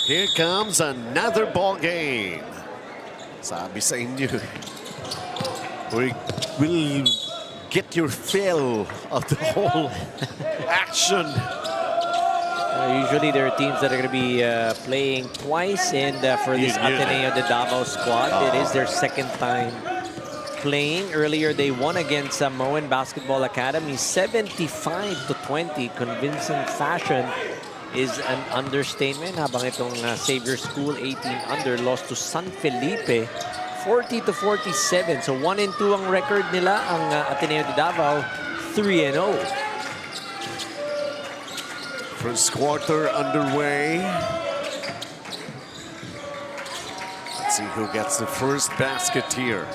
Here comes another ball game. Sabi sa inyo, we will get your fill of the whole action. Usually there are teams that are going to be playing twice, and for this Ateneo De Davao squad, it is their second time playing. Earlier, they won against Moen Basketball Academy 75-20. Convincing fashion is an understatement. Habang itong Xavier School 18 under lost to San Felipe 40-47. So 1-2 ang record nila. Ang Ateneo De Davao 3-0. First quarter underway. Let's see who gets the first basket here.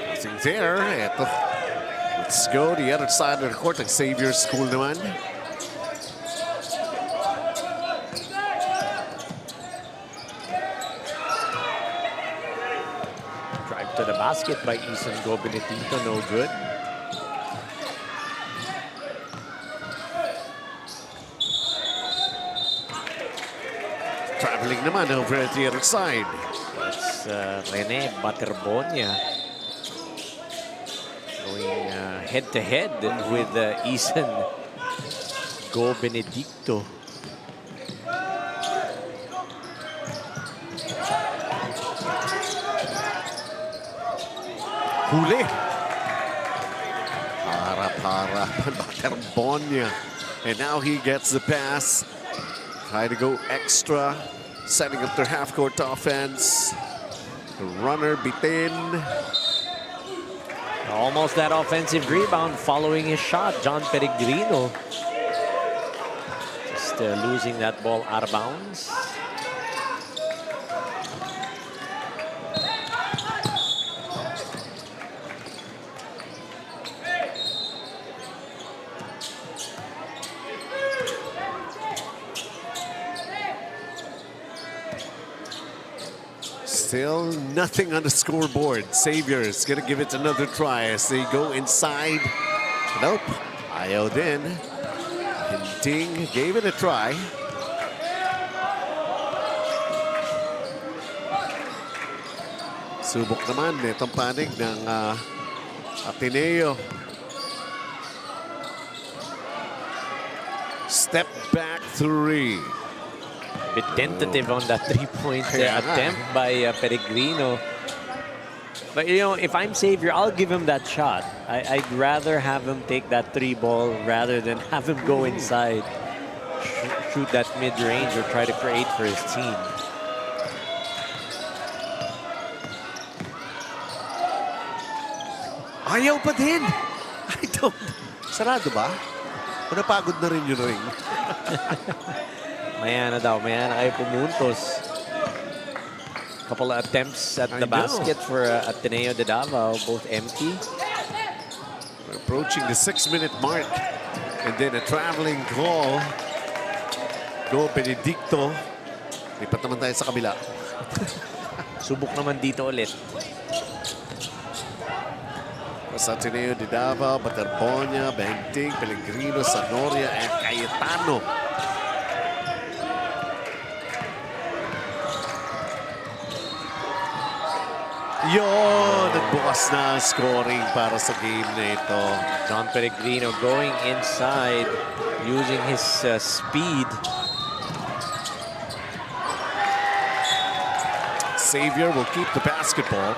Nothing there. Eto. Let's go the other side of the court. Ang Xavier School naman. Drive to the basket by Ethan Benedicto, no good. Traveling naman over at the other side. It's Rene Baterbonia going head-to-head with Ethan Benedicto. Huli. Para Baterbonia. And now he gets the pass. Try to go extra. Setting up their half-court offense. The runner bitin. Almost that offensive rebound following his shot. John Peregrino just losing that ball out of bounds. Still nothing on the scoreboard. Xavier is going to give it another try as they go inside. Nope. Ayaw din. Hinting gave it a try. Subok naman itong panig ng Ateneo. Step back three. Bit tentative on that three-point attempt by Peregrino. But, you know, if I'm Xavier, I'll give him that shot. I'd rather have him take that three ball rather than have him go inside, shoot that mid-range or try to create for his team. Ayaw pa din. I don't. Sarado ba? O napagod na rin yung ring? Mayana daw, mayana kayo pumuntos. Couple of attempts at the basket for Ateneo De Davao, both empty. We're approaching the 6-minute mark. And then a traveling call. Go Benedicto. Lipat naman tayo sa kabila. Subok naman dito ulit. Sa Ateneo De Davao, Baterbonia, Benting, Pellegrino, Sanoria, and Cayetano. Yun, nagbukas na scoring para sa game na ito. John Peregrino going inside, using his speed. Xavier will keep the basketball.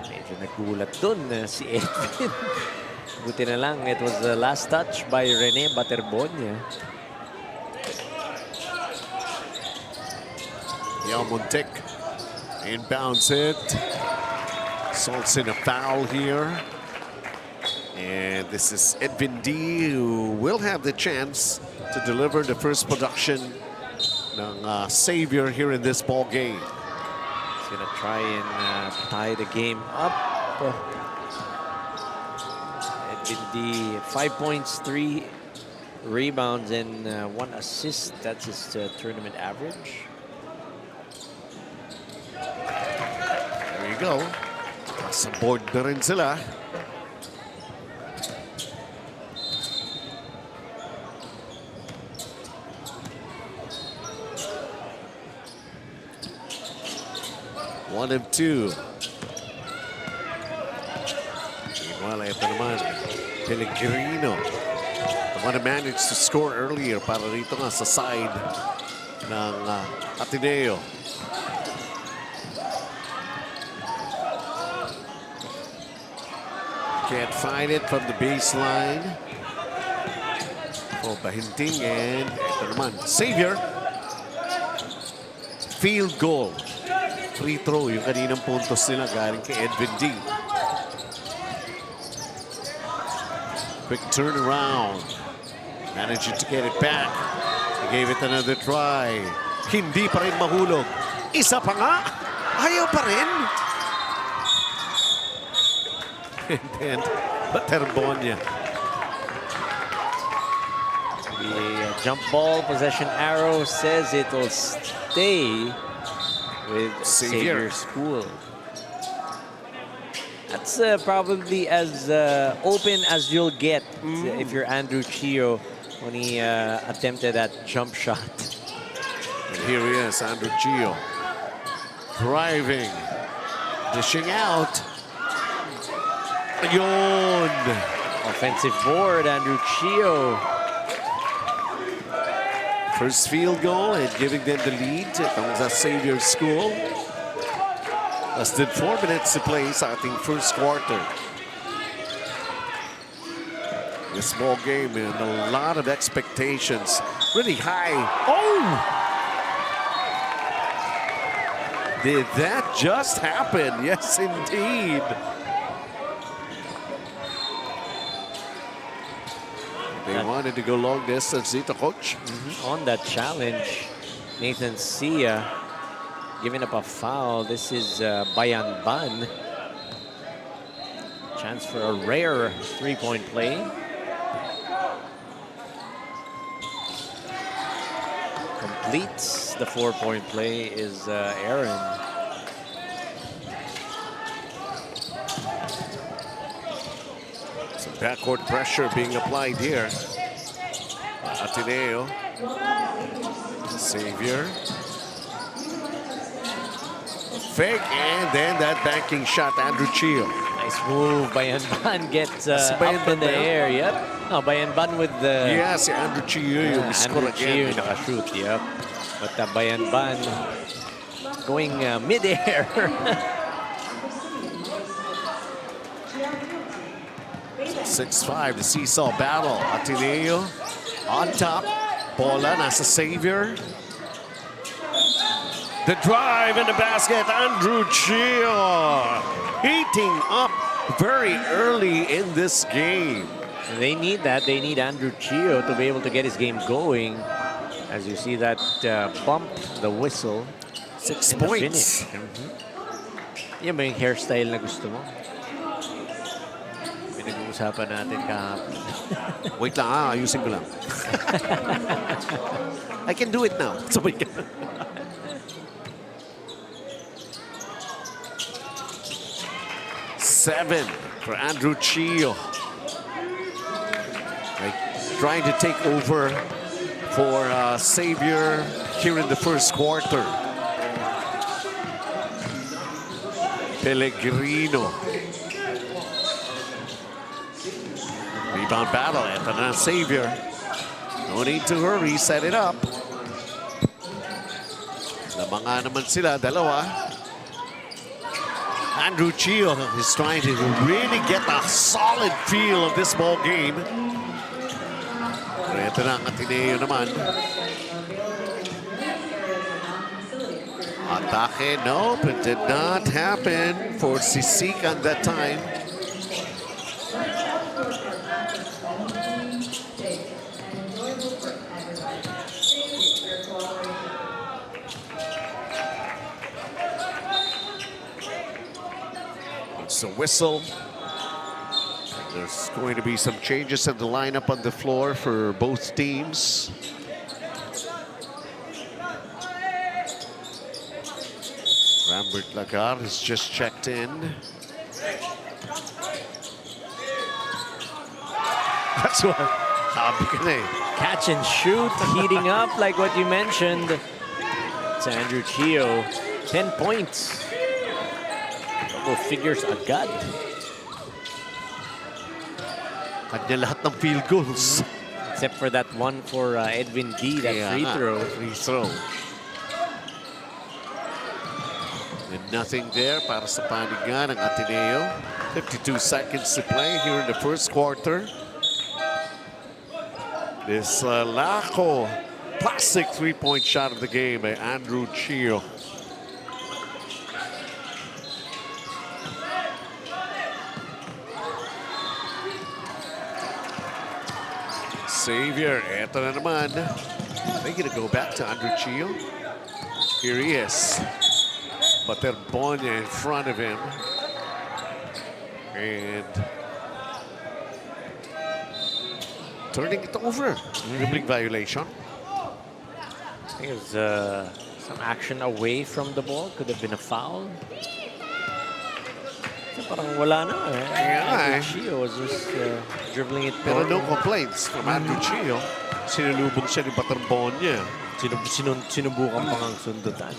Medyo nagulat dun si Edwin. Buti na lang, it was the last touch by Rene Baterbonia. Montek inbounds it. Salts in a foul here. And this is Edwin D, who will have the chance to deliver the first production ng Xavier here in this ball game. He's gonna try and tie the game up. Edwin D, 5 points, 3 rebounds, and 1 assist. That's his tournament average. There you go. Nasa board na rin sila. 1 of 2. Meanwhile, ito naman, Pellegrino. The one who managed to score earlier para rito nga sa side ng Ateneo. Can't find it from the baseline. Oh, pahinting, and ito naman, Xavier. Field goal. Free throw yung kaninang puntos nila galing kay Edvin D. Quick turnaround. Managing to get it back. He gave it another try. Hindi pa rin mahulog. Isa pa nga. Ayaw pa rin. And then, Baterbonia. The jump ball possession arrow says it will stay with Xavier School. That's probably as open as you'll get if you're Andrew Chio when he attempted that jump shot. And here he is, Andrew Chio. Driving. Dishing out. Ayun. Offensive board, Andrew Chio. First field goal and giving them the lead. Itong sa Xavier School. Less than 4 minutes to play sa ating first quarter. This ball game and a lot of expectations. Really high. Oh! Did that just happen? Yes, indeed. They wanted to go long distance dito, coach. On that challenge, Nathan Sia giving up a foul. This is Bayan Ban. Chance for a rare three-point play. Completes the four-point play is Aaron. Some backcourt pressure being applied here. Ateneo. Xavier. Fake, and then that banking shot, Andrew Chio. Nice move. Bayan Ban gets up in the air. Yep. No, Bayan Ban with the... Yeah, si Andrew Chio yung score Andrew Chio again. nakashoot. Yep. But Bayan Ban going mid-air. 6-5, the seesaw battle. Ateneo on top. Bola nasa Xavier. The drive in the basket. Andrew Chio heating up very early in this game. They need that. They need Andrew Chio to be able to get his game going. As you see that bump, the whistle. 6 in the points. finish. Yan ba yung hairstyle na gusto mo? Pinag-uusapan natin kahapon. Wait lang, ayusin ko lang. I can do it now. Sabay ka. Seven for Andrew Chio. Trying to take over for Xavier here in the first quarter. Pellegrino. Rebound battle. Ito na Xavier. No need to hurry. Set it up. Namanga naman sila. Dalawa. Andrew Chio is trying to really get a solid feel of this ball game. Ito na ang Ateneo naman. Atake, nope, it did not happen for Sisik at that time. It's a whistle. There's going to be some changes in the lineup on the floor for both teams. Rambert Lagarde has just checked in. That's what sabi ko na eh. Catch and shoot, heating up like what you mentioned. It's Andrew Chio, 10 points. double figures agad. Kanya lahat ng field goals. Except for that one for Edwin D, that free throw. Free throw. And nothing there para sa paningan ng Ateneo. 52 seconds to play here in the first quarter. This Laco plastic three-point shot of the game by Andrew Chio. Xavier, eto na naman. Are they gonna go back to Andrew Chio? Here he is. Paterbonia in front of him. And turning it over. Dribbling violation. I think it was some action away from the ball. Could have been a foul. So parang wala na. Andrew Chio was just dribbling it. Pero no complaints from Andrew Chio. Sinulubog siya ni Paterbonia. Sinubukan pa ngang sundutan.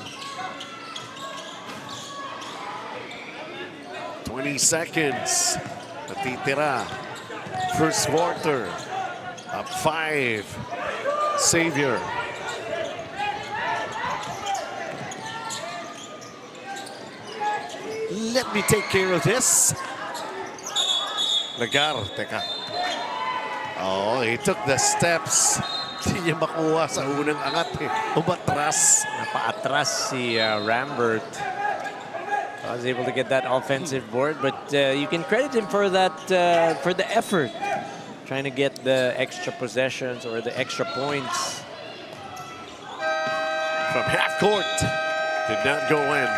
20 seconds. Natitira. First quarter. Up 5. Xavier. Let me take care of this. Lagar, teka. Oh, he took the steps. Hindi niya makuha sa unang angat eh. Umatras. Napaatras si Rambert. I was able to get that offensive board, but you can credit him for that, for the effort. Trying to get the extra possessions or the extra points. From half court. Did not go in.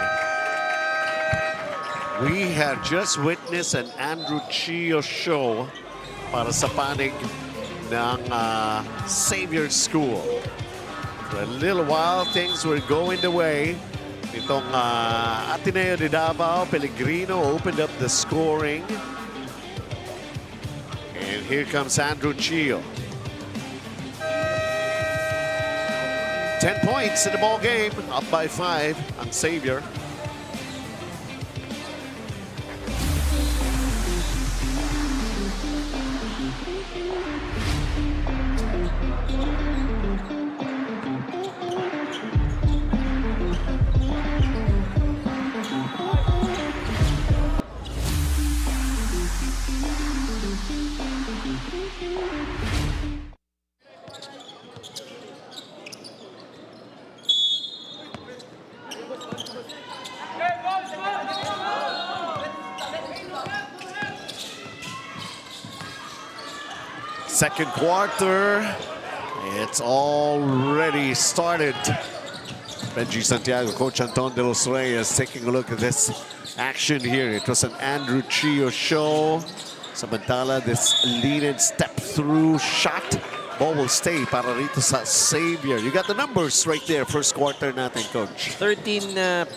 We have just witnessed an Andrew Chio show para sa panig ng Xavier School. For a little while, things were going the way. Itong Ateneo De Davao, Pellegrino opened up the scoring. And here comes Andrew Chio. 10 points in the ball game, up by 5 on Xavier. Second quarter, it's already started. Benji Santiago, Coach Anton de los Reyes taking a look at this action here. It was an Andrew Chio show. Samantala, this lead-in step-through shot. Ball will stay para rito sa Xavier. You got the numbers right there, first quarter natin, Coach. 13%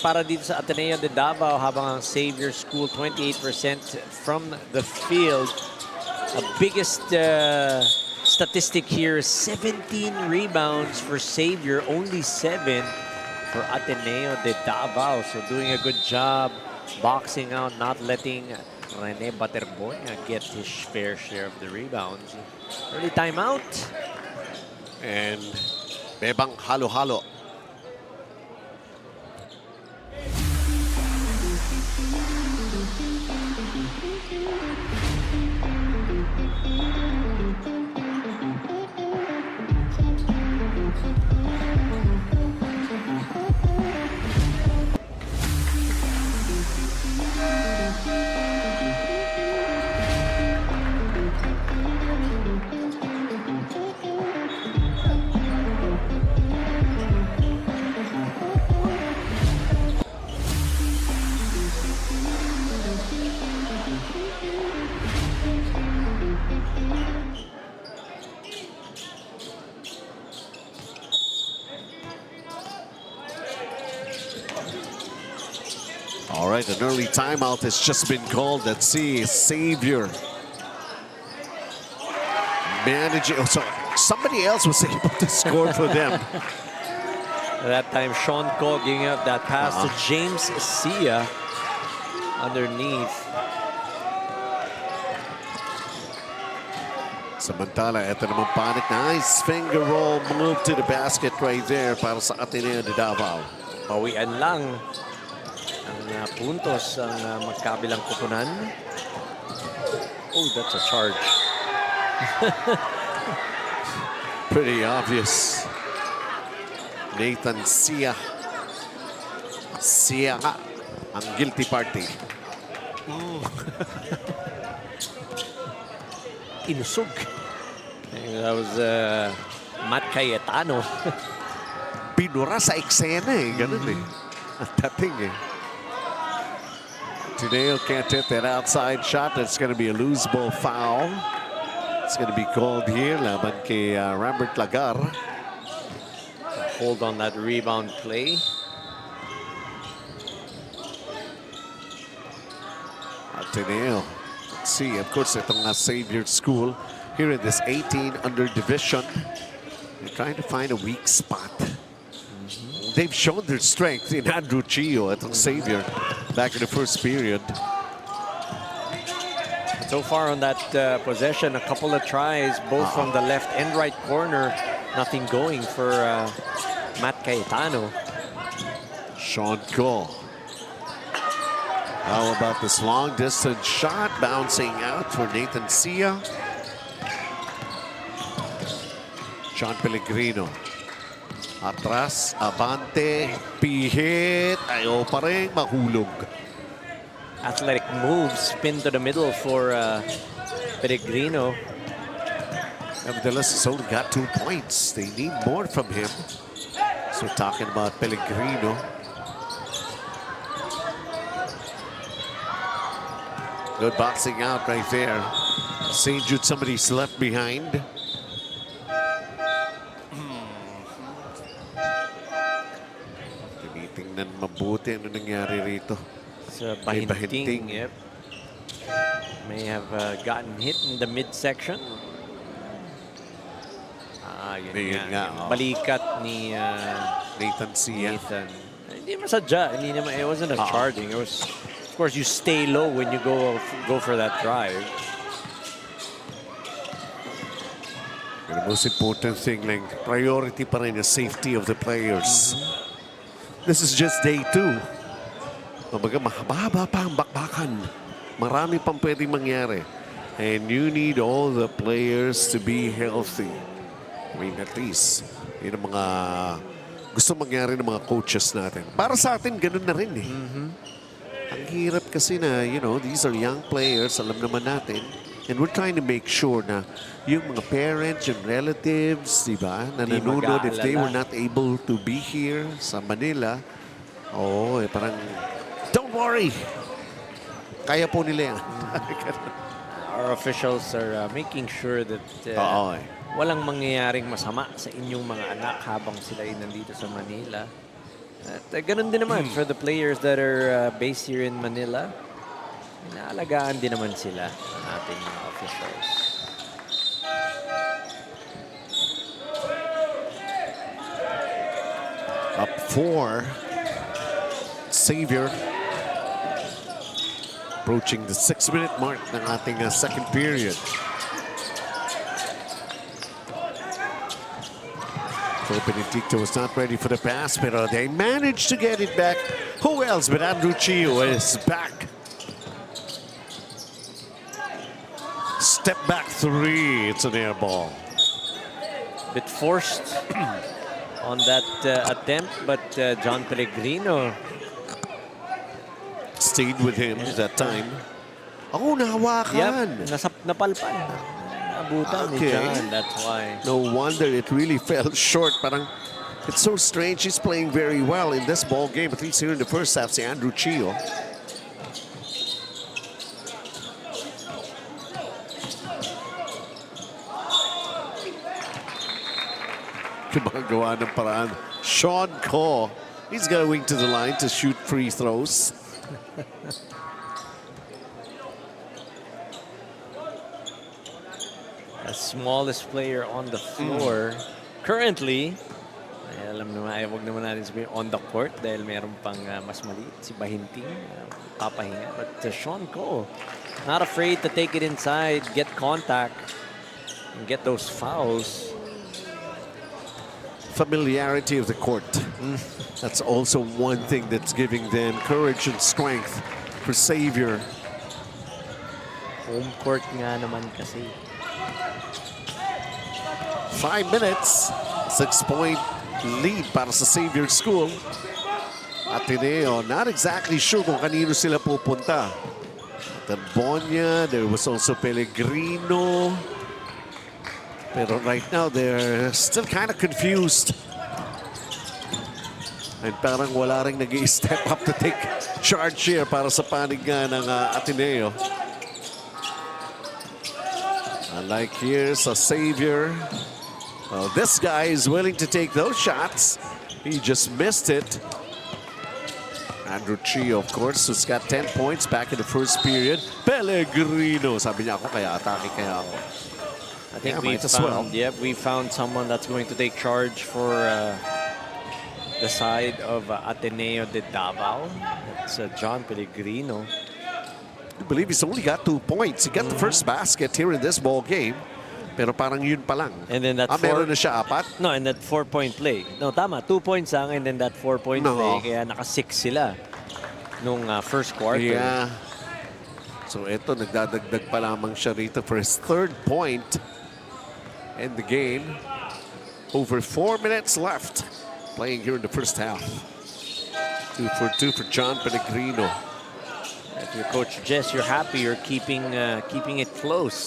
para dito sa Ateneo de Davao, habang ang Xavier School 28% from the field. The biggest statistic here is 17 rebounds for Xavier, only 7 for Ateneo de Davao. So doing a good job boxing out, not letting Rene Paterbonia get his fair share of the rebounds. Early timeout. And Bebang halo-halo. All right, an early timeout has just been called. Let's see, Xavier managing. Oh, so somebody else was able to score for them. At that time, Sean Cole giving up that pass to James Sia. underneath. Samantala, ito naman panic. Nice finger roll move to the basket right there para sa Ateneo De Davao. Pawian lang ang puntos ang magkabilang kupunan. Oh, that's a charge. Pretty obvious. Nathan Sia. Sia ang guilty party. Inusog. That was Matt Cayetano. Pinura sa eksena eh. Ganun eh. Ang dating eh. Ateneo can't hit that outside shot. That's going to be a loose ball foul. It's going to be called here. Laban kay Rambert Lagar. Hold on that rebound play. Ateneo. Let's see, of course, itong Xavier school here in this 18 under division. They're trying to find a weak spot. They've shown their strength in Andrew Chio at Xavier back in the first period. So far on that possession, a couple of tries, both from the left and right corner. Nothing going for Matt Cayetano. Sean Cole. How about this long distance shot bouncing out for Nathan Sia? John Pellegrino. Atras, abante, pihit, ayaw pa rin mahulog. Athletic move, spin to the middle for Pellegrino. Nevertheless, he's only got 2 points. They need more from him. So we're talking about Pellegrino. Good boxing out right there. St. Jude, somebody's left behind. Tinitingnan mabuti ano nangyari rito. So May Bahinting, yep. May have gotten hit in the midsection. Yun nga. Balikat ni Nathan Sia. Nathan. Hindi masadya. Hindi naman, it wasn't a charging. It was, of course, you stay low when you go for that drive. The most important thing, like, priority pa rin the safety of the players. This is just day 2. Kumbaga, mahaba pa ang bakbakan. Marami pang pwedeng mangyari. And you need all the players to be healthy. I mean, at least, yun ang mga gusto mangyari ng mga coaches natin. Para sa atin, ganun na rin eh. Ang hirap kasi na, you know, these are young players, alam naman natin. And we're trying to make sure na yung mga parents, yung relatives, di ba, na nanonood, if they were not able to be here sa Manila, parang, don't worry. Kaya po nila yan. Our officials are making sure that walang mangyayaring masama sa inyong mga anak habang sila ay nandito sa Manila. At ganun din naman for the players that are based here in Manila. Inaalagaan din naman sila ng ating mga officials. Up 4. Xavier. Approaching the 6-minute mark ng ating second period. Benedicto was not ready for the pass, but they managed to get it back. Who else but Andrew Chio is back. Step back 3. It's an air ball. Bit forced on that attempt, but John Pellegrino stayed with him that time. Oh, nahawakan. Yep, napalpan. Nabutan ni John, that's why. No wonder it really fell short. Parang, it's so strange. He's playing very well in this ball game, at least here in the first half, si Andrew Chio. Gumagawa ng paraan. Sean Cole, he's going to the line to shoot free throws. The smallest player on the floor currently Alam naman, wag naman natin sabihin on the court dahil meron pang mas maliit, si Bahinting, papahinga. But Sean Ko, not afraid to take it inside, get contact, and get those fouls. Familiarity of the court. That's also one thing that's giving them courage and strength for Xavier. Home court nga naman kasi. 5 minutes, 6-point lead para sa Xavier School. Ateneo, not exactly sure kung kanino sila pupunta. Tarbonia, there was also Pellegrino. Pero right now, they're still kind of confused. And parang wala rin nag-i-step up to take charge here para sa panig nga ng Ateneo. Unlike here sa Xavier. Well, this guy is willing to take those shots. He just missed it. Andrew Chio, of course, who's got 10 points back in the first period. Pellegrino, sabi niya ako, kaya atake kaya ako. I think we found someone that's going to take charge for the side of Ateneo De Davao. That's John Pellegrino. I believe he's only got 2 points. He got the first basket here in this ball game. Pero parang yun pa lang. And then that meron na siya 4? No, and that 4-point play. No, tama. 2 points lang and then that 4-point play. Kaya naka-6 sila nung first quarter. Yeah. So ito, nagdadagdag pa lamang siya rito for his 3rd point in the game. Over 4 minutes left playing here in the first half. 2 for 2 for John Pellegrino. If you're Coach Jess, you're happy. You're keeping it close.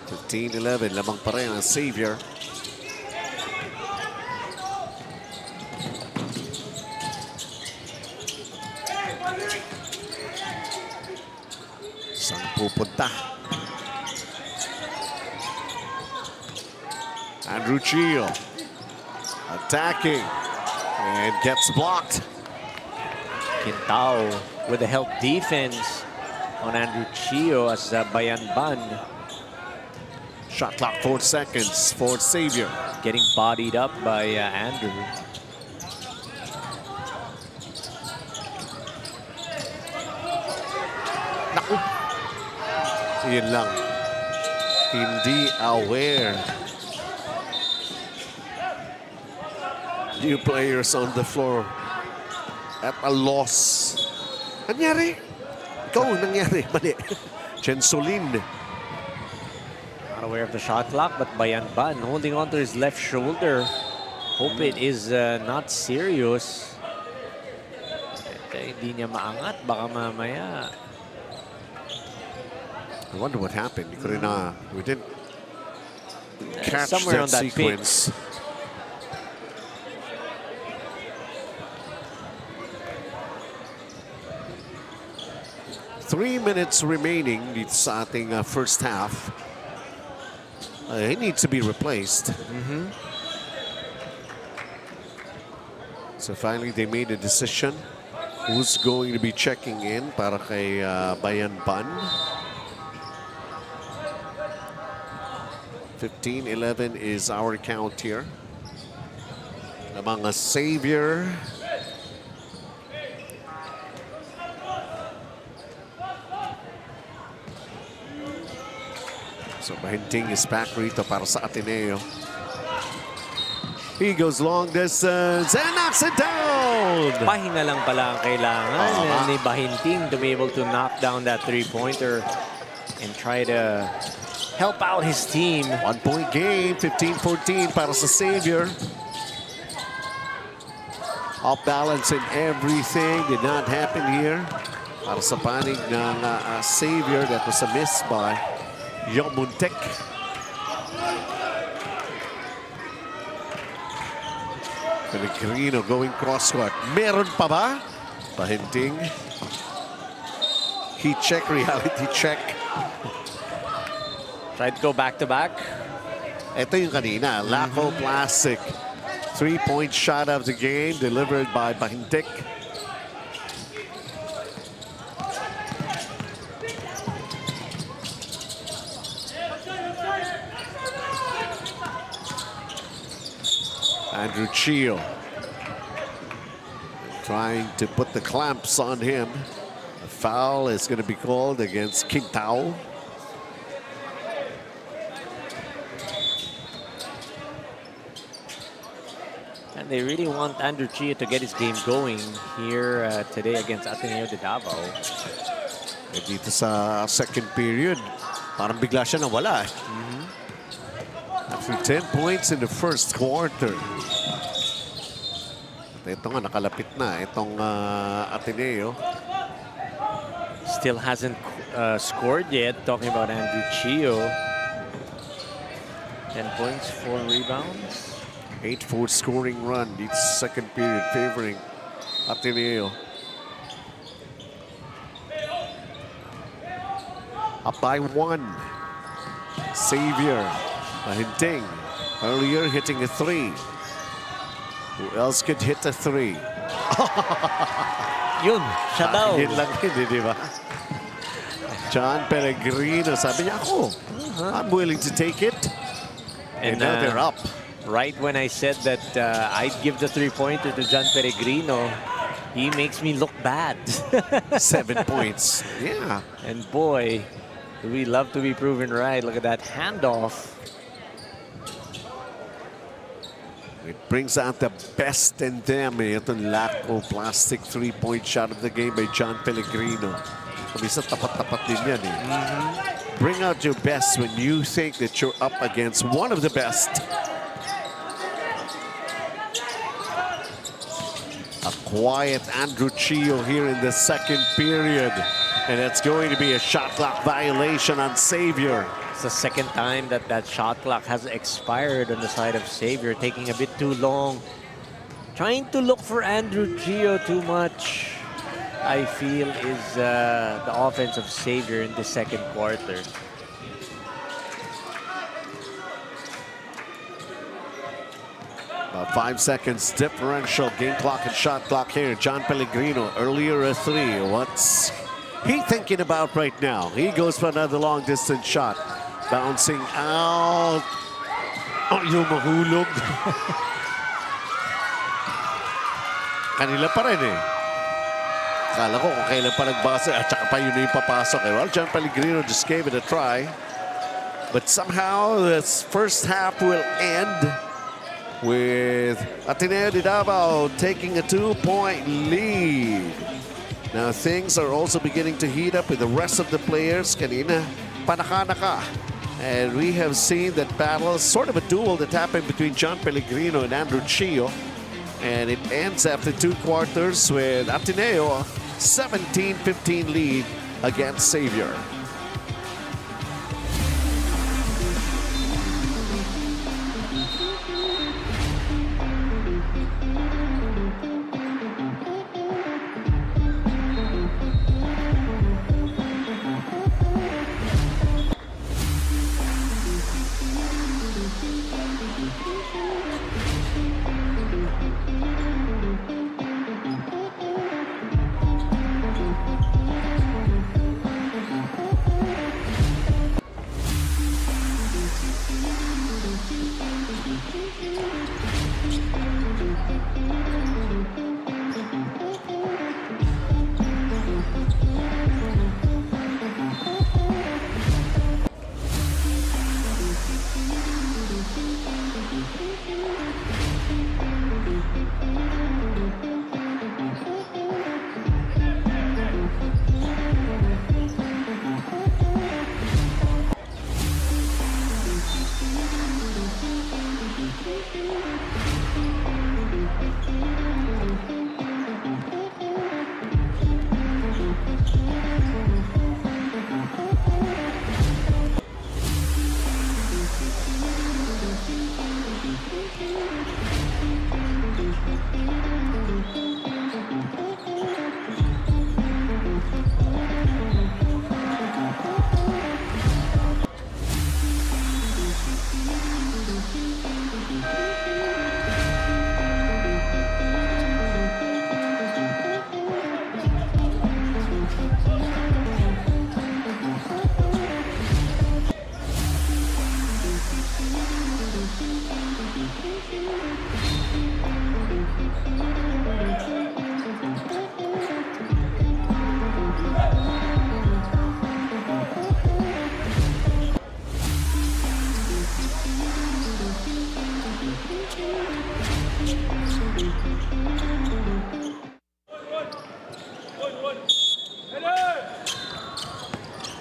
15-11, lamang pa rin ang Xavier. Saan pupunta? Andrew Chio attacking and gets blocked. Quintao with the help defense on Andrew Chio as Bayan Ban. Shot clock 4 seconds for Xavier. Getting bodied up by Andrew. Naku! Yun lang. Hindi aware. New players on the floor at a loss. Nangyari? Ikaw, nangyari. Mali. Chensolin. Not aware of the shot clock, but Bayan Ban holding on to his left shoulder. Hope it is not serious. Hindi niya maangat. Baka mamaya. I wonder what happened. We didn't catch somewhere that on that sequence. 3 minutes remaining dito sa ating first half. He needs to be replaced. So finally they made a decision. Who's going to be checking in para kay Bayan Ban? 15-11 is our count here. Lamang a Xavier. So Bahinting is back rito para sa Ateneo. He goes long distance and knocks it down. Pahinga lang pala ang kailangan ni Bahinting to be able to knock down that three-pointer and try to help out his team. 1-point game, 15-14 para sa Xavier. Off balance in everything did not happen here. Para sa panig ng Xavier, that was a miss by Yomuntek. Pellegrino going cross-court. Meron pa ba? Bahinting. Heat check, reality check. Tried to go back-to-back. Ito yung kanina. Laco Plastic. 3-point shot of the game delivered by Bahintik. Andrew Chio trying to put the clamps on him. A foul is going to be called against Quintao. And they really want Andrew Chio to get his game going here today against Ateneo De Davao. Eh, dito sa second period, parang bigla siya nawala. After 10 points in the first quarter. At ito nga, nakalapit na itong Ateneo. Still hasn't scored yet. Talking about Andrew Chio. 10 points, 4 rebounds. 8-4 scoring run each second period favoring Ateneo. Up by 1. Xavier, Mahinting, earlier hitting a 3. Who else could hit a 3? Yun, siya daw. Yun lang yun, di ba? John Pellegrino, sabi niya ako, I'm willing to take it. And now they're up. Right when I said that I'd give the three-pointer to John Pellegrino, he makes me look bad. 7 points. Yeah. And boy, do we love to be proven right. Look at that handoff. It brings out the best in them. Itong Laco plastic three-point shot of the game by John Pellegrino. Kabisa tapat-tapat din yan eh. Bring out your best when you think that you're up against one of the best. A quiet Andrew Chio here in the second period. And it's going to be a shot clock violation on Xavier. It's the second time that that shot clock has expired on the side of Xavier, taking a bit too long. Trying to look for Andrew Chio too much, I feel, is the offense of Xavier in the second quarter. About 5 seconds differential game clock and shot clock here. John Pellegrino, earlier a 3. What's he thinking about right now? He goes for another long distance shot. Bouncing out. Oh, yung mahulog. Kanila pa rin eh. Kala ko kung kailan pa nagbasa at saka pa yun na yung papasok eh. Well, John Pellegrino just gave it a try. But somehow this first half will end with Ateneo De Davao taking a 2-point lead. Now things are also beginning to heat up with the rest of the players. Kanina, panaka-naka. And we have seen that battle, sort of a duel that happened between John Pellegrino and Andrew Chio. And it ends after 2 quarters with Ateneo 17-15 lead against Xavier.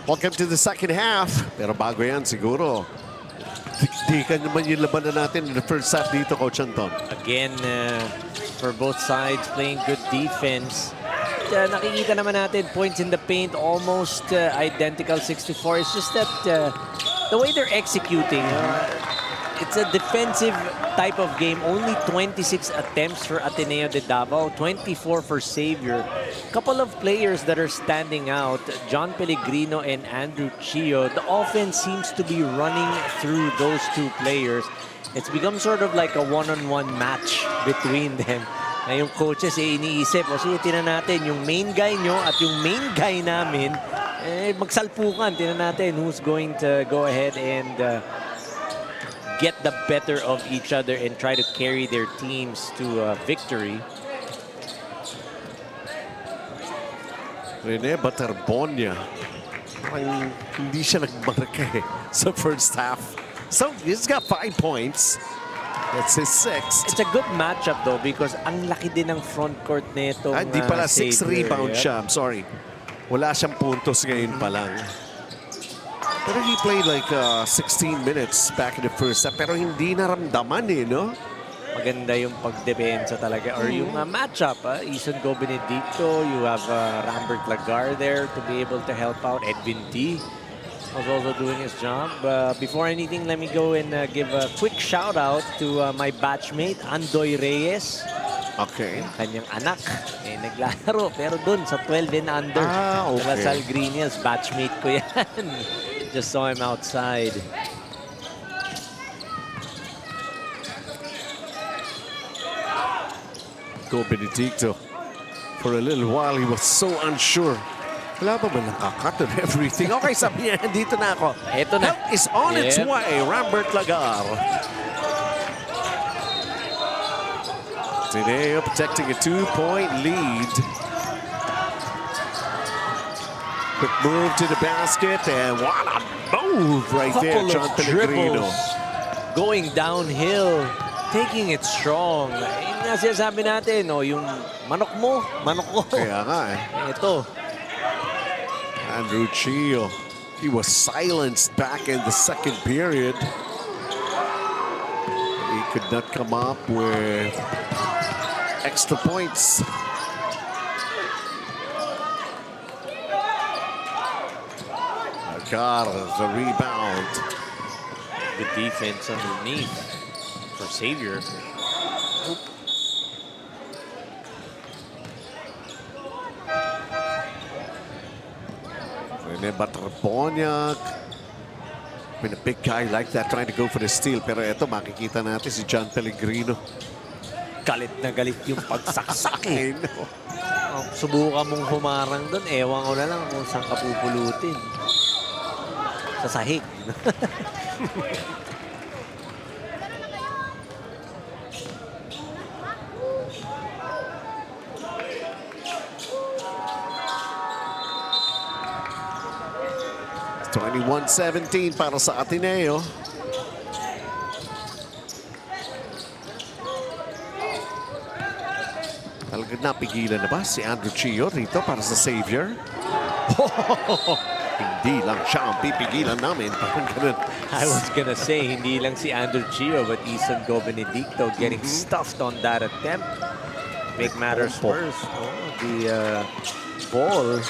Welcome to the second half. Pero bago yan, siguro, di ka naman yung labanan natin in the first half dito, Coach Anton. Again, for both sides playing good defense. Nakikita naman natin points in the paint almost identical, 64. It's just that the way they're executing, it's a defensive type of game. Only 26 attempts for Ateneo De Davao, 24 for Xavier. Couple of players that are standing out, John Pellegrino and Andrew Chio. The offense seems to be running through those two players. It's become sort of like a one-on-one match between them. Na yung coaches iniisip, o sige, tinan natin yung main guy nyo at yung main guy namin, magsalpukan. Tinan natin who's going to go ahead and get the better of each other and try to carry their teams to victory. Rene Baterbonia, parang hindi siya nagmarka sa first half. So he's got 5 points. That's his 6th. It's a good matchup though because ang laki din ng front court nito. Hindi pala 6 Xavier, rebounds siya. I'm sorry. Wala siyang puntos ngayon pa lang. Pero he played like 16 minutes back in the first half. Pero hindi naramdaman no? Maganda yung pagdepensa talaga. Or yung matchup. Eason Go Benedicto. You have Rambert Lagar there to be able to help out. Edwin D was also doing his job. Before anything, let me go and give a quick shout out to my batchmate, Andoy Reyes. Okay. Kanyang anak, naglalaro. Pero dun, sa 12 and under. Okay. Lasal Greenills, batchmate ko yan. Just saw him outside. Go Benedicto. For a little while, he was so unsure. Wala ba nakakat and everything? Okay, sabi niya, dito na ako. Ito na. Help is on its way, Rambert Lagar. Ateneo protecting a 2-point lead. Quick move to the basket, and what a move right there, John Pellegrino. Going downhill, taking it strong. Yun nga sinasabi natin, yung manok mo, manok ko. Kaya nga Ito. Andrew Chio, he was silenced back in the second period. He could not come up with extra points. Lagar, the rebound. Good defense underneath for Xavier. Rene Baterbonia. When a big guy like that trying to go for the steal. Pero ito, makikita natin si John Pellegrino. Galit na galit yung pagsaksak I know. Subukan mong humarang doon, ewan ko na lang kung saan ka pupulutin. Sa sahig. It's 21-17 para sa Ateneo. Talagang napigilan na ba si Andrew Chio rito para sa Xavier? Hindi lang siya ang pipigilan namin. Parang ganun. I was gonna say, hindi lang si Andrew Chio, but Eason Go Benedicto getting stuffed on that attempt. Make matters worse. The ball,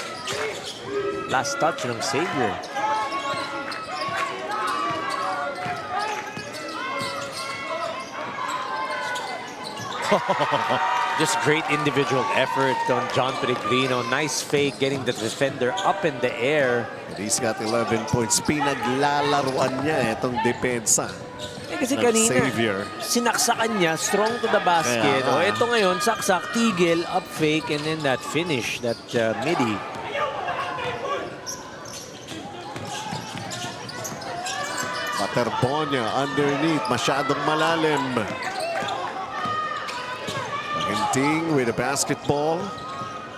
last touch ng Xavier. Just great individual effort on John Pellegrino. Nice fake, getting the defender up in the air. And he's got 11 points. Pinaglalaruan niya itong depensa Kasi ng kanina, Xavier. sinaksakan niya, strong to the basket. Ito ngayon, saksak, tigil, up fake, and then that finish, that midi. Baterbonia underneath, masyadong malalim. Hinting with a basketball.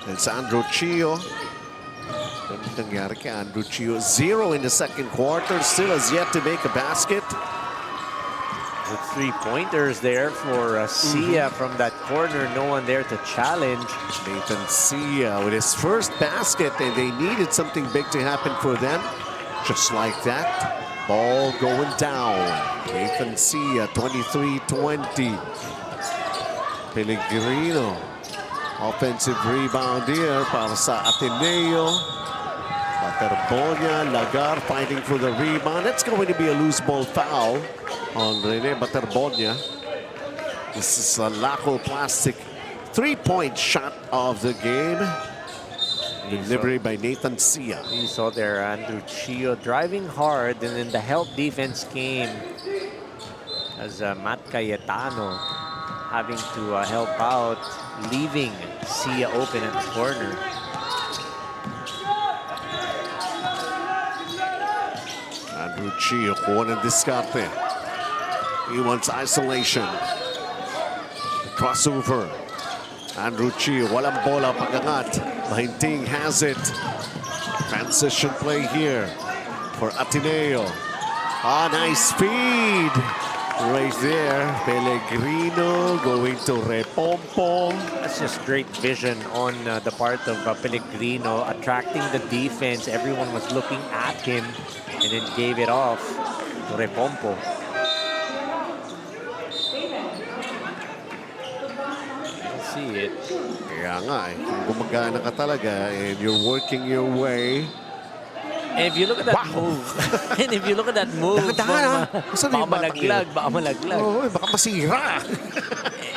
And Andrew Chio. Ano nangyari kay Andrew Chio? 0 in the second quarter. Still has yet to make a basket. With 3-pointers there for Sia from that corner. No one there to challenge. Nathan Sia with his first basket, and they needed something big to happen for them. Just like that, ball going down. Nathan Sia, 23-20. Pellegrino, offensive rebound here para sa Ateneo. Baterbonia, Lagar fighting for the rebound. It's going to be a loose ball foul on Rene Baterbonia. This is a Laco Plastic 3-point shot of the game. Delivery by Nathan Sia. You saw there Andrew Chio driving hard, and then the help defense came as Matt Cayetano having to help out, leaving Sia open at the corner. Andrew Chio, kuha ng diskarte. He wants isolation. Crossover. Andrew Chio, walang bola, pagangat. Mahinting has it. Transition play here for Ateneo. Nice feed. Right there. Pellegrino going to Repompo. That's just great vision on the part of Pellegrino, attracting the defense. Everyone was looking at him, and then gave it off to Repompo. See it. Kaya nga eh, kung gumagana ka talaga and you're working your way. And if you look at that move, and if you look at that move, baka malaglag. Oh, baka masira.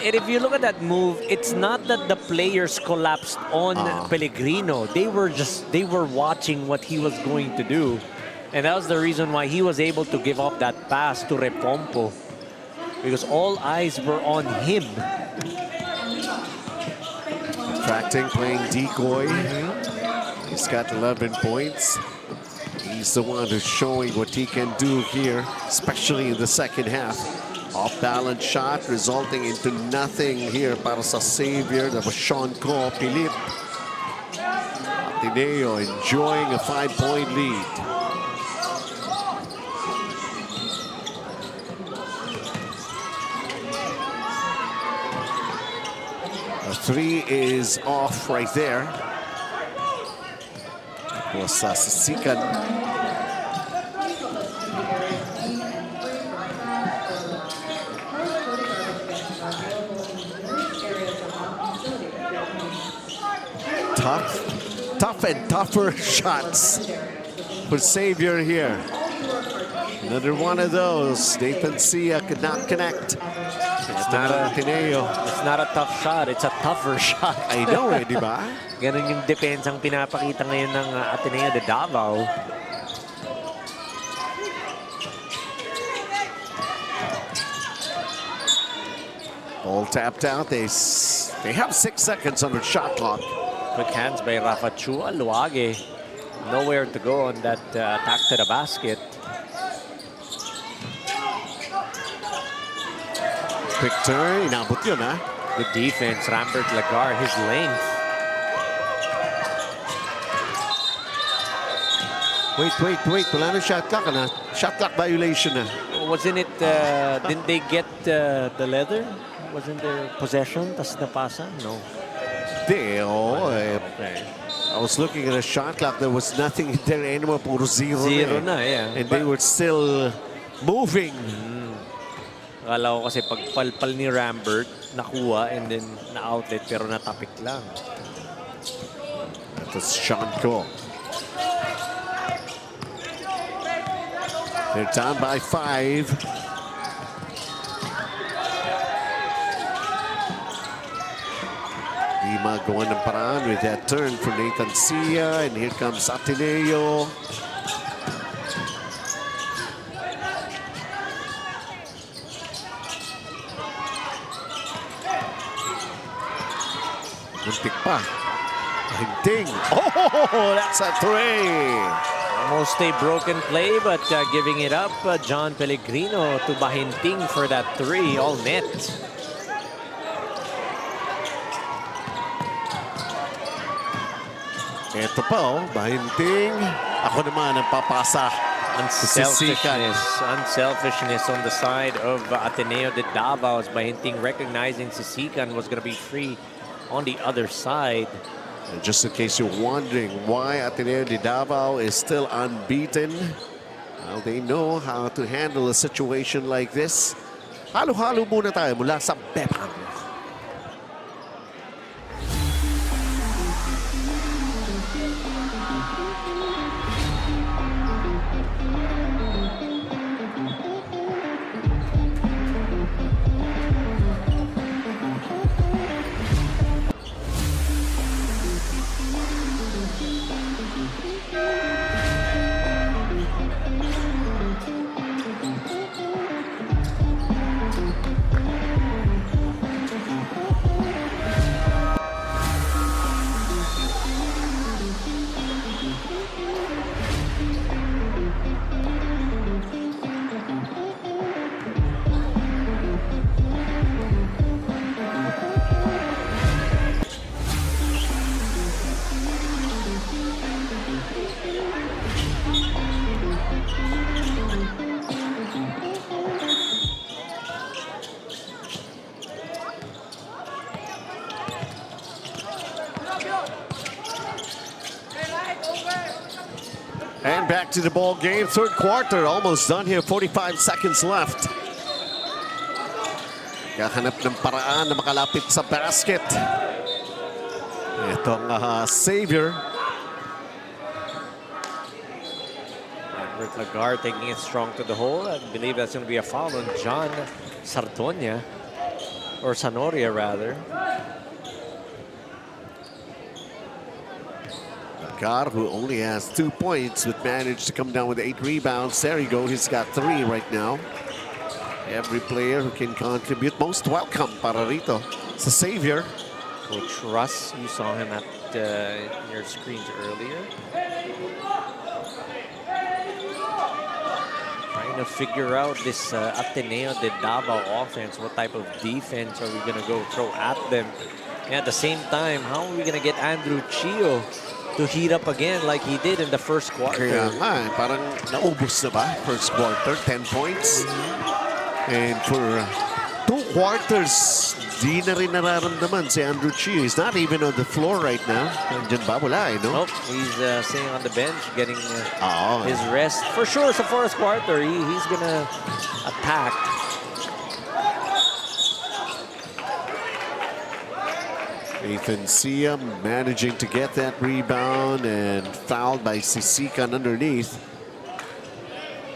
And if you look at that move, it's not that the players collapsed on Pellegrino. They were watching what he was going to do. And that was the reason why he was able to give up that pass to Repompo, because all eyes were on him. Attracting, playing decoy. He's got 11 points. He's the one who's showing what he can do here, especially in the second half. Off-balance shot resulting into nothing here para sa Xavier. That was Sean Ko, Philip. Ateneo enjoying a 5-point lead. A 3 is off right there. It was Sasikan. Tough and tougher shots for Xavier here. Another one of those. Nathan Sia could not connect. It's not a tough shot. It's a tougher shot. I know eh, di ba? Ganun yung depensang pinapakita ngayon ng Ateneo De Davao. All tapped out. They have 6 seconds on the shot clock. Quick hands by Rafa Chua. Luage nowhere to go on that attack to the basket. Quick turn. Inabot yun, ha? Good defense. Rambert Lagar, his length. Wait. Wala na shot clock, na. Shot clock violation na. Wasn't it, didn't they get the leather? Wasn't there possession? Tas napasa? No. Okay. I was looking at a shot clock. There was nothing there anymore. Puro zero na, yeah. And they were still moving. Akala ko kasi pagpalpal ni Rambert, nakuha and then na-outlet pero natapik lang. That was Sean Ko. They're down by 5. Di magawa ng paraan with that turn for Nathan Sia. And here comes Ateneo. Muntik pa. Hinting. Oh, that's a 3. Almost a broken play, but giving it up. John Pellegrino to Bahinting for that 3, all net. Ito pa, Bahinting. Ako naman ang papasa. Unselfishness on the side of Ateneo De Davao, as by hinting, recognizing Sisikan was going to be free on the other side. And just in case you're wondering why Ateneo De Davao is still unbeaten, well, they know how to handle a situation like this. Halo-halo muna tayo mula sa Bepang. And back to the ball game. Third quarter, almost done here. 45 seconds left. Kahanap ng paraan na makalapit sa basket. Itong Xavier. Albert Lagar taking it strong to the hole. I believe that's going to be a foul on John Sartonia, or Sanoria rather. Who only has 2 points, but managed to come down with 8 rebounds. There you go. He's got 3 right now. Every player who can contribute, most welcome para rito sa Xavier. Coach Russ, you saw him at your screens earlier. Trying to figure out this Ateneo De Davao offense. What type of defense are we going to go throw at them? And at the same time, how are we going to get Andrew Chio to heat up again like he did in the first quarter? Kaya nga, parang naubos na ba? First quarter, 10 points. And for 2 quarters, di na rin nararamdaman si Andrew Chio. He's not even on the floor right now. Nandiyan ba? Wala, no? Nope, he's staying on the bench, getting his rest. For sure, sa first quarter, he's gonna attack. Nathan Sia managing to get that rebound and fouled by Sisikan underneath.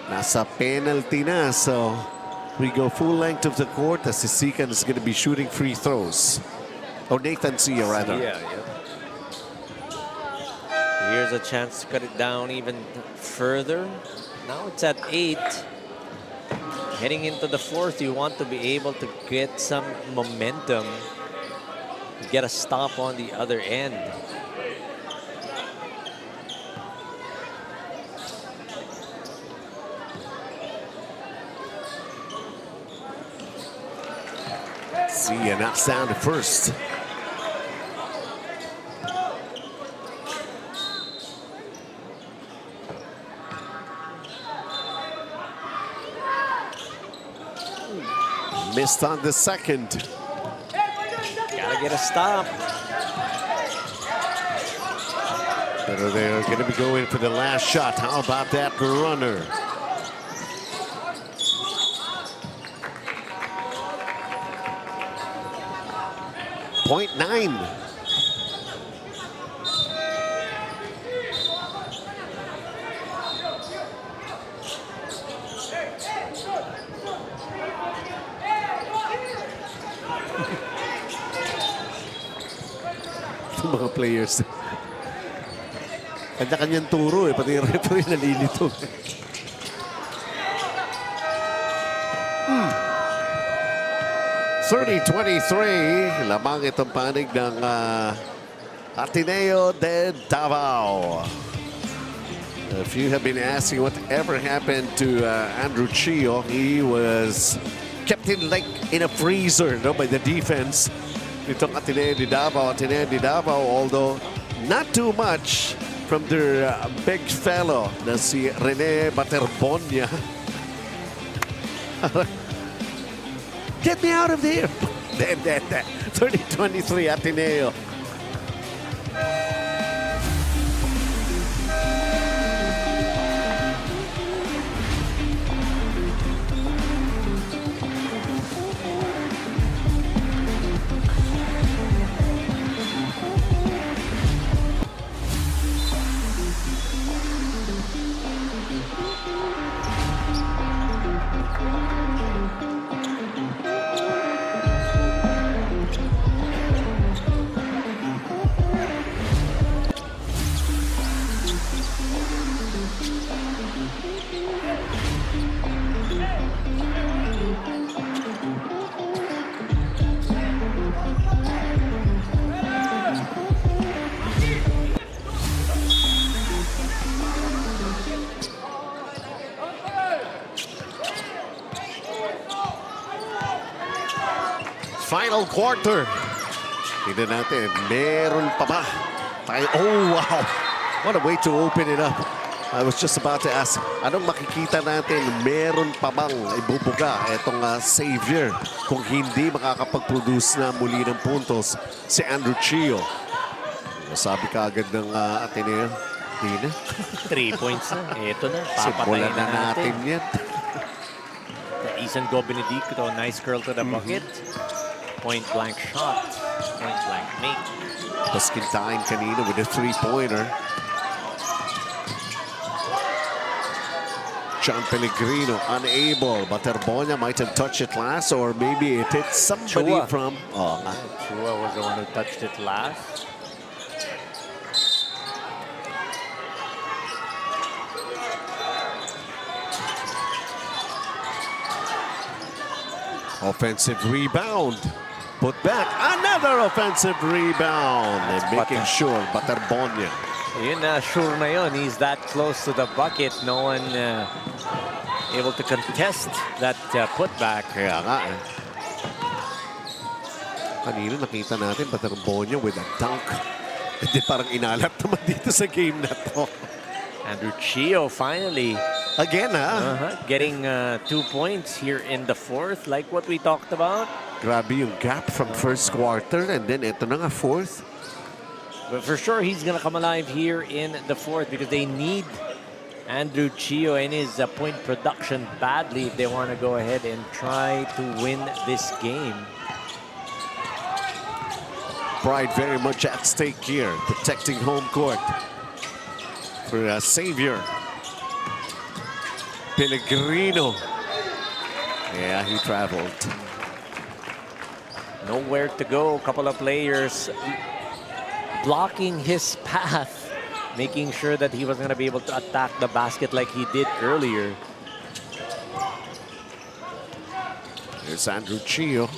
Nasa penalty na, so we go full length of the court as Sisikan is going to be shooting free throws. Or Nathan Sia, rather. Yeah. Here's a chance to cut it down even further. Now it's at 8. Heading into the fourth, you want to be able to get some momentum, get a stop on the other end. Sia knocks down the first. Missed on the second. Gotta get a stop. But they're going to be going for the last shot. How about that runner? .9. Mga players. Kanya-kanyang turo pati yung referee nalilito. 30-23, lamang itong panig ng Ateneo De Davao. If you have been asking whatever happened to Andrew Chio, he was kept in a freezer, by the defense. Itong Ateneo De Davao, although not too much, from their big fellow na si Rene Baterbonia. Get me out of there! 30-23 Ateneo. Final quarter. Tignan natin, meron pa ba? Oh, wow. What a way to open it up. I was just about to ask, anong makikita natin? Meron pa bang ibubuga itong Xavier kung hindi makakapag-produce na muli ng puntos si Andrew Chio? Sabi ka agad ng Ateneo, hindi na. 3 points na. Ito na. Simulan Papatayin na natin yan. Isan Go Benedicto, nice curl to the bucket. Point blank shot. Point blank make. Paskintain kanina with a three-pointer. John Pellegrino unable. Baterbonia might have touched it last, or maybe it hit somebody Chua. from... Oh, Chua was the one who touched it last. offensive rebound. Put back. Another offensive rebound. And making sure Baterbonia. Yun na, sure na yun. He's that close to the bucket. No one able to contest that putback. Kaya nga eh. Kanina nakita natin Baterbonia with a dunk. Hindi parang inalat naman dito sa game na to. Andrew Chio finally. Again, getting 2 points here in the fourth, like what we talked about. Grabe yung gap from first quarter, and then ito na nga fourth. But for sure, he's going to come alive here in the fourth because they need Andrew Chio and his point production badly if they want to go ahead and try to win this game. Pride very much at stake here, protecting home court for Xavier. Pellegrino. Yeah, he traveled. Nowhere to go. A couple of players blocking his path, making sure that he was going to be able to attack the basket like he did earlier. Here's Andrew Chio.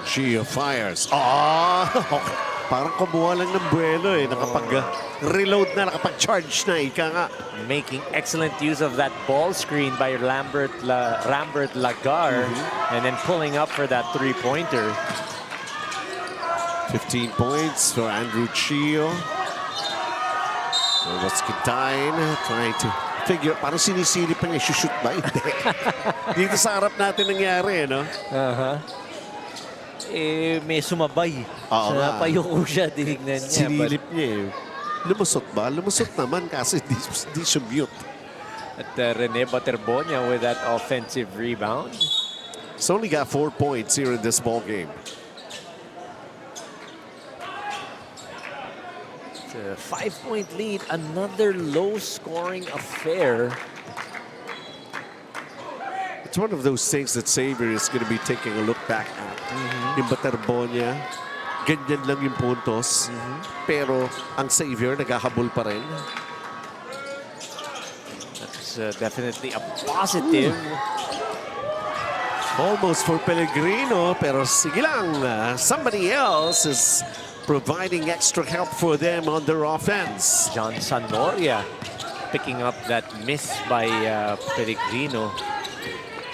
Chio fires. Oh! Parang kumuha lang ng buwelo eh. Nakapag-reload na, nakapag-charge na. Ika nga. Making excellent use of that ball screen by Rambert Lagar, and then pulling up for that three-pointer. 15 points for Andrew Chio. There was Kintain trying to figure, parang sinisili pa niya, shoot ba? Hindi. Dito sa harap natin nangyari, no? Eh, may sumabay. Napayuko siya, tinignan niya. Sinilip niya eh. Lumusot ba? Lumusot naman kasi di sumute. At Rene Baterbonia with that offensive rebound. He's only got 4 points here in this ball game. It's a 5-point lead. Another low-scoring affair. It's one of those things that Xavier is going to be taking a look back at. Yung Baterbonia, ganyan lang yung puntos. Pero ang Xavier naghahabol pa rin. That's definitely a positive. Almost for Pellegrino, pero sige lang. Somebody else is providing extra help for them on their offense. John Sanoria picking up that miss by Pellegrino.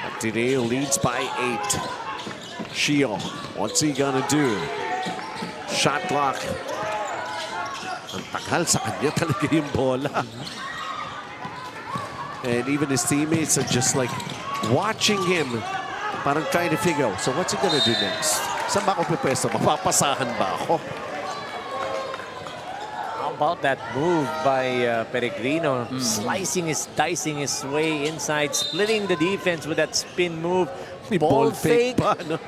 Ateneo leads by 8. Chio, what's he gonna do? Shot clock. Ang tagal sa kanya talaga yung bola. And even his teammates are just like watching him, parang trying to figure out, so what's he gonna do next? Saan ba ako pipwesto? Mapapasahan ba ako? How about that move by Pellegrino? Slicing dicing his way inside, splitting the defense with that spin move. Ball fake. Pa, no?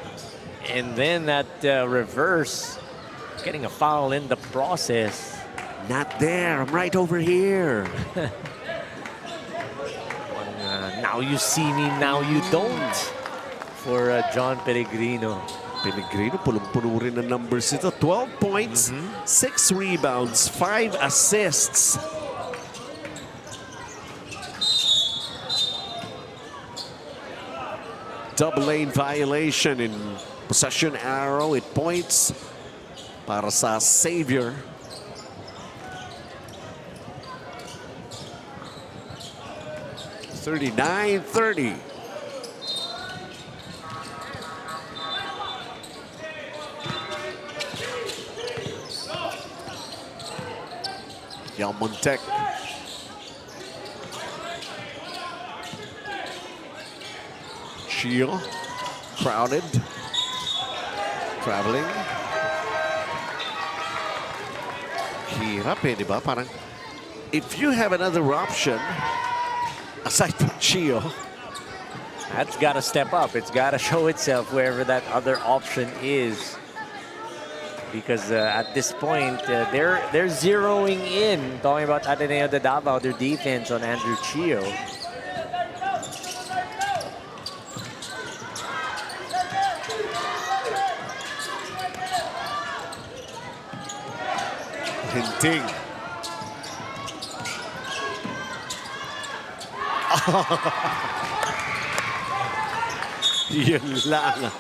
And then that reverse, getting a foul in the process. Not there. I'm right over here. Now you see me, now you don't. For John Pellegrino. Pellegrino, pulong-puno rin ng numbers ito. 12 points, 6 rebounds, 5 assists. Double lane violation in possession arrow. It points para sa Xavier. (39-30). Yalmontek. Chio. Crowded. Traveling. Hirap eh, di ba? Parang, if you have another option, aside from Chio, that's got to step up. It's got to show itself wherever that other option is. Because at this point, they're zeroing in, talking about Ateneo De Davao, their defense on Andrew Chio. Hinting. Yun lang.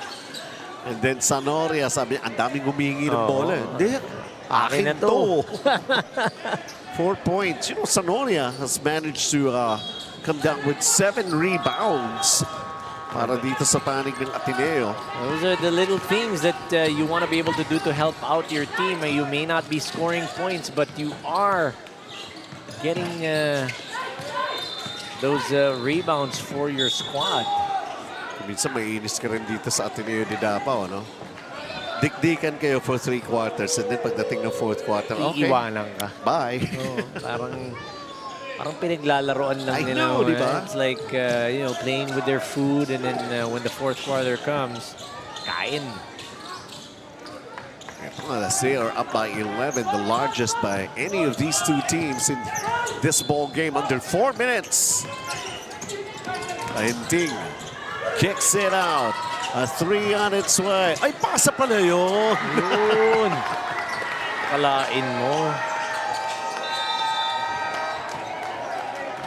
And then Sanoria, sabi, ang daming humingi ng bola. Hindi, akin na to. 4 points. You know, Sanoria has managed to come down with 7 rebounds para dito sa panig ng Ateneo. Those are the little things that you want to be able to do to help out your team. You may not be scoring points, but you are getting those rebounds for your squad. Minsan maiinis ka rin dito sa Ateneo De Davao, no? Dikdikan kayo for 3 quarters and then pagdating ng 4th quarter, okay, iiwanan ka. Bye. Parang pinaglalaroan lang nila. I know, di ba? It's like, you know, playing with their food, and then when the 4th quarter comes, kain. They are up by 11, the largest by any of these two teams in this ball game under 4 minutes. Hinting kicks it out. A 3 on its way. Ay, pasa pala yun. Yun. Kalain mo.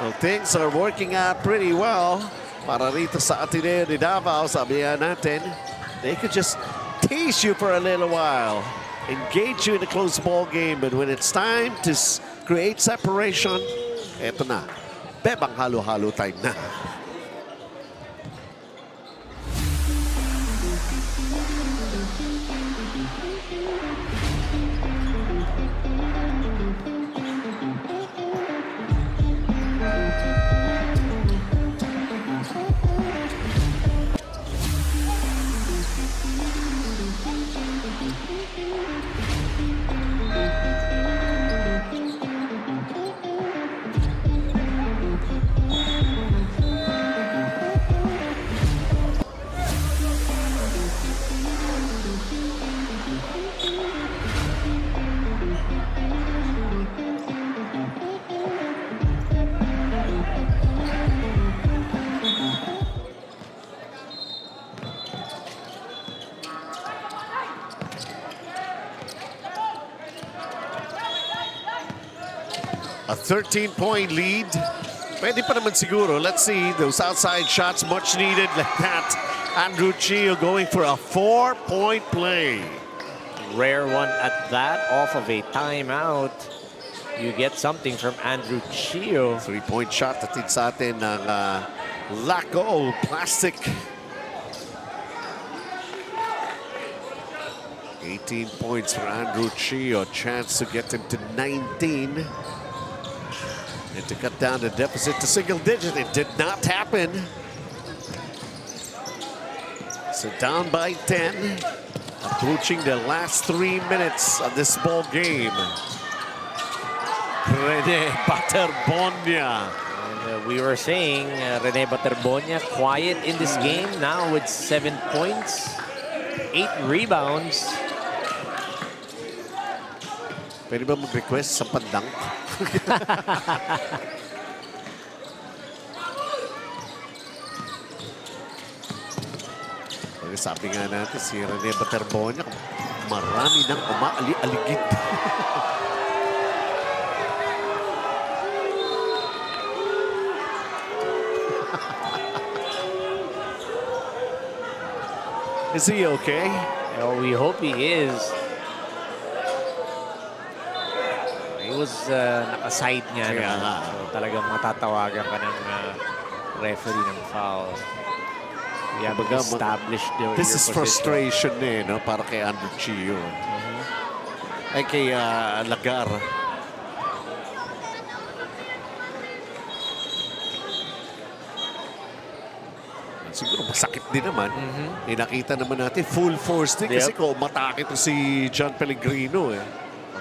Well, things are working out pretty well para rito sa Ateneo De Davao. Sabihan natin, they could just tease you for a little while, engage you in a close ball game, but when it's time to create separation, eto na. Bebang halo-halo time na. A 13-point lead. Pwede pa naman siguro. Let's see those outside shots, much needed like that. Andrew Chio going for a 4-point play. Rare one at that, off of a timeout. You get something from Andrew Chio. 3-point shot atid sa atin ng Laco Plastic. 18 points for Andrew Chio. Chance to get him to 19. And to cut down the deficit to single digit. It did not happen. So down by 10. Approaching the last 3 minutes of this ball game. Rene Baterbonia. And we were saying Rene Baterbonia quiet in this game. Now with 7 points, 8 rebounds. Pwede ba mag-request sa pandang? Sabi nga natin, si Rene Baterbonia, marami nang umaali-aligid. Is he okay? Oh, we hope he is. He was naka-side niya. So talagang matatawagan ka ng referee ng foul. We have established this is frustration eh, no? Para kay Andrew Chio. Ay kay Lagar. Siguro masakit din naman. Nakita naman natin full force din kasi kung matake ito si John Pellegrino eh.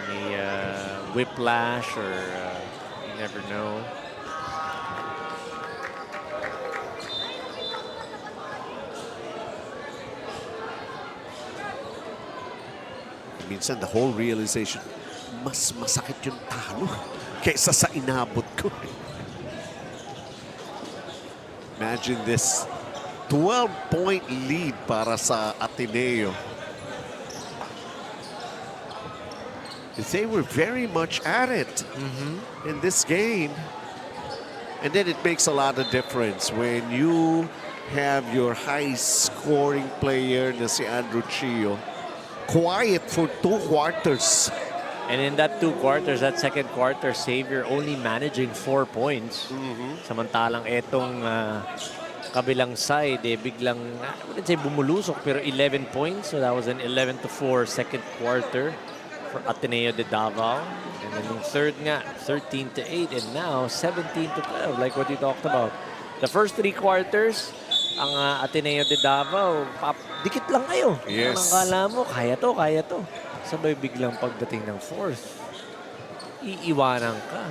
May whiplash or you never know. Minsan, the whole realization, mas masakit yung talo kaysa sa inabot ko. Imagine this 12-point lead para sa Ateneo. They were very much at it in this game. And then it makes a lot of difference when you have your high-scoring player na si Andrew Chio quiet for 2 quarters. And in that 2 quarters, that second quarter, Xavier only managing 4 points. Samantalang etong kabilang side, biglang, I wouldn't say bumulusok, pero 11 points. So that was an 11-4 second quarter for Ateneo De Davao. And then yung third nga, 13-8. And now, 17-12, like what you talked about. The first 3 quarters, ang Ateneo De Davao, dikit lang kayo. Yes. Ang kala mo, kaya to. Sabay biglang pagdating ng fourth, iiwanan ka.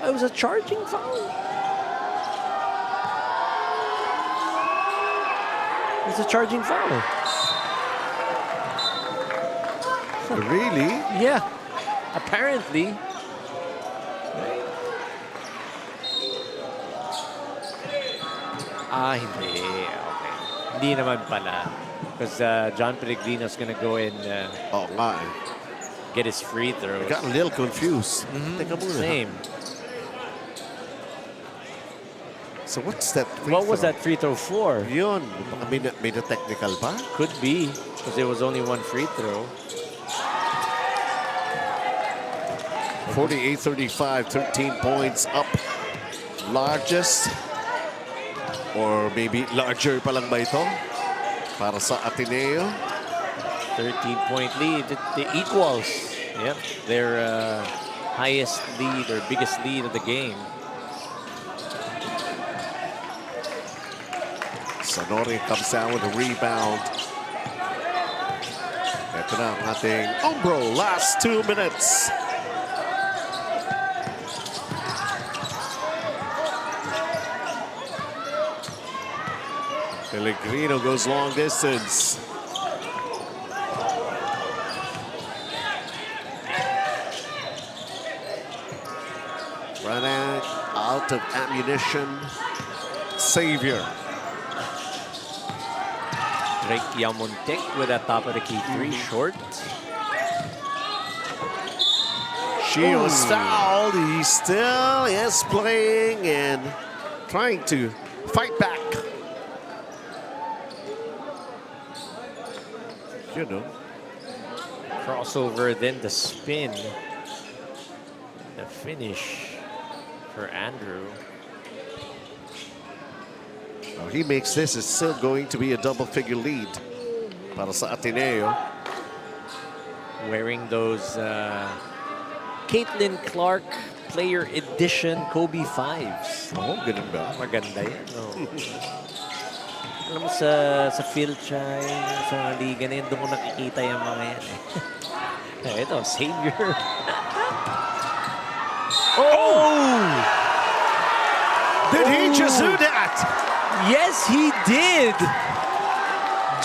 It was a charging foul. It was a charging foul. Really? Yeah. Apparently. Hindi. Okay. Hindi naman pala. Because John Pellegrino's gonna go and get his free throws. I got a little confused. Teka muna. Same. So what's that free What was throw? that free throw for? Yun. Baka may na technical pa? Could be. Because there was only 1 free throw. 48-35, 13 points up. Largest. Or maybe larger pa lang ba ito? Para sa Ateneo. 13-point lead. The equals. Yep. Their highest lead or biggest lead of the game. Sonori comes down with a rebound. Ito na ang ating Umbro. Last 2 minutes. Pellegrino goes long distance. Running out of ammunition. Xavier. Drake Yamontek with a top of the key 3 short. She was fouled. He still is playing and trying to fight back. You know. Crossover, then the spin. The finish for Andrew. He makes this. It's still going to be a double-figure lead. para sa Ateneo. Wearing those Caitlin Clark Player Edition Kobe 5s. Oh, ganun ba? Maganda yan. Oh. Alam mo sa Philchay, sa liga na yun, doon mo nakikita yung mga yan. Ito, Xavier. Oh! Did he just do that? Yes, he did!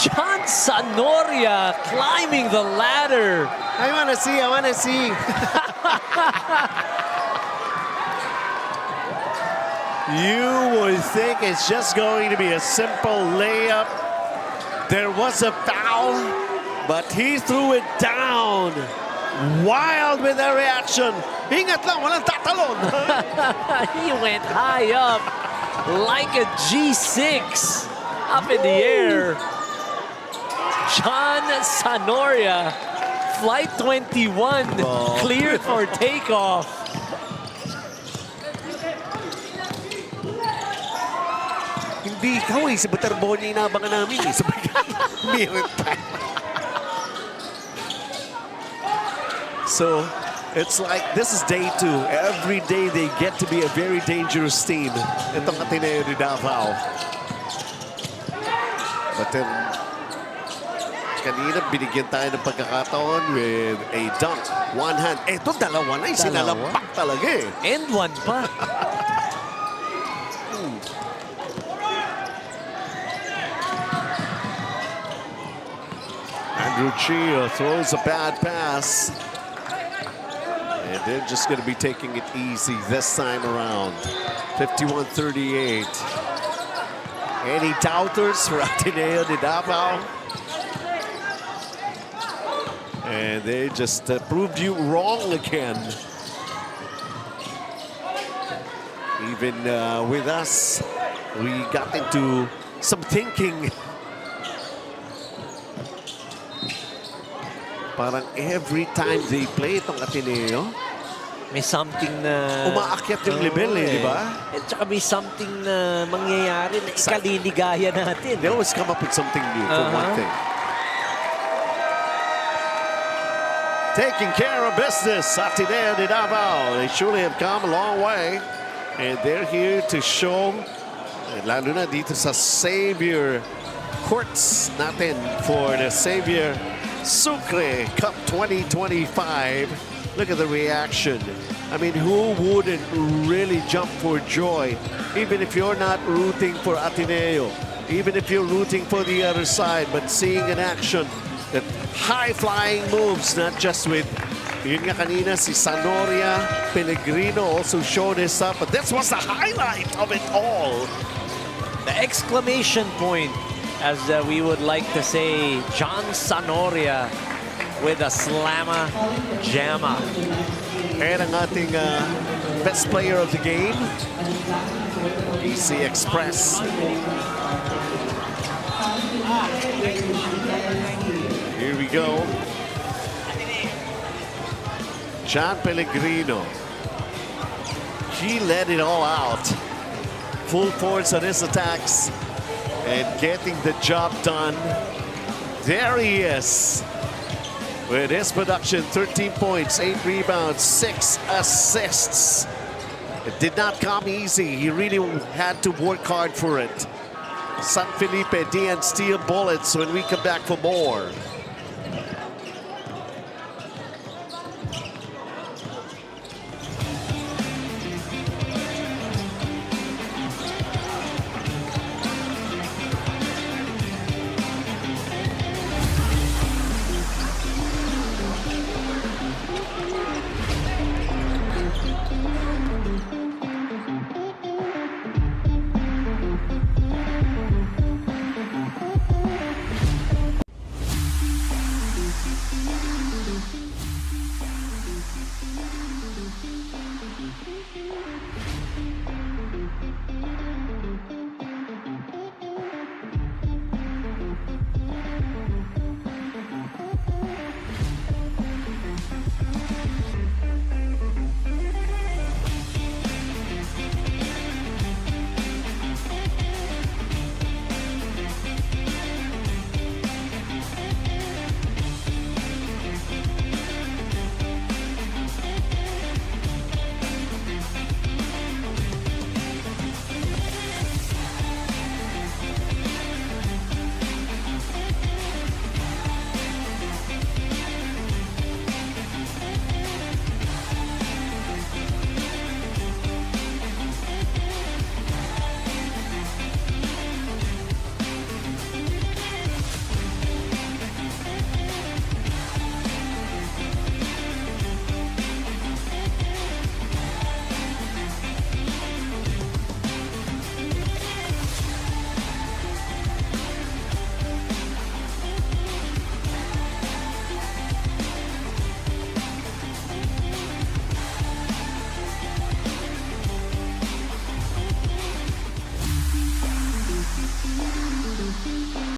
John Sanoria climbing the ladder. I wanna see. You would think it's just going to be a simple layup. There was a foul, but he threw it down. Wild with the reaction. Ingat lang, walang tatalon. He went high up like a G6 up in the air. John Sanoria, flight 21, cleared for takeoff. Hindi ikaw eh, si Butterbone inabangan namin eh. Meron pa. So, it's like, this is day 2. Every day they get to be a very dangerous team. Itong Ateneo De Davao. But then, kanina binigyan tayo ng pagkakataon with a dunk. One hand. Eto, dalawa na. Sinalampak talaga eh. And one pa. Andrew Chia throws a bad pass. And they're just going to be taking it easy this time around. 51-38. Any doubters for Ateneo De Davao? And they just proved you wrong again. Even with us, we got into some thinking. Parang every time they play itong Ateneo, may something na umaakyat yung level eh, di ba? At saka may something na mangyayari na ikaliligaya natin. They always come up with something new for one thing. Taking care of business, Ateneo De Davao. They surely have come a long way. And they're here to show, lalo na dito sa Xavier courts natin for the Xavier Sucre Cup 2025. Look at the reaction. I mean, who wouldn't really jump for joy, even if you're not rooting for Ateneo, even if you're rooting for the other side, but seeing in action that high-flying moves, not just with, yun nga kanina, si Sanoria, Pellegrino also showed this up, but this was the highlight of it all. The exclamation point, as we would like to say, John Sanoria with a slamma jamma. And ang ating best player of the game, EC Express. Here we go. John Pellegrino. He let it all out. Full force on his attacks and getting the job done. There he is. With his production, 13 points, 8 rebounds, 6 assists. It did not come easy. He really had to work hard for it. San Felipe, Dian Steel Bullets when we come back for more.